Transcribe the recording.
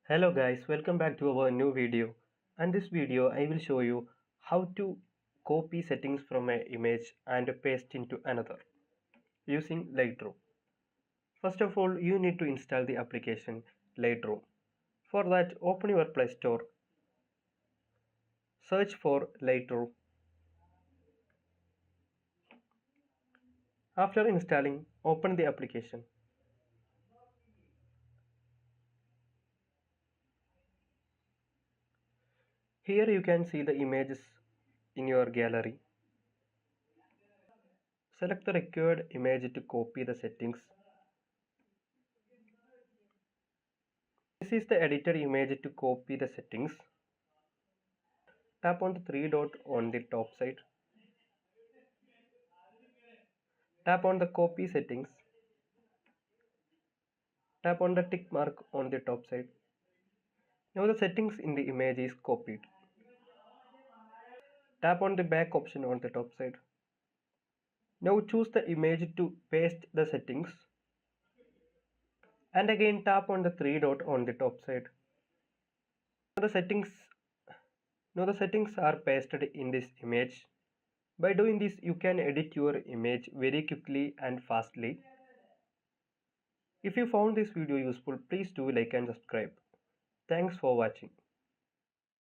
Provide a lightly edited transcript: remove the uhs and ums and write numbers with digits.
Hello guys, welcome back to our new video. And this video I will show you how to copy settings from an image and paste into another using Lightroom. First of all, you need to install the application Lightroom. For that, open your Play Store, search for Lightroom. After installing, open the application. Here you can see the images in your gallery. Select the required image to copy the settings. This is the edited image to copy the settings. Tap on the three dot on the top side. Tap on the copy settings. Tap on the tick mark on the top side. Now the settings in the image is copied. Tap on the back option on the top side. Now choose the image to paste the settings. And again tap on the three dot on the top side. Now the settings are pasted in this image. By doing this, you can edit your image very quickly and fastly. If you found this video useful, please do like and subscribe. Thanks for watching.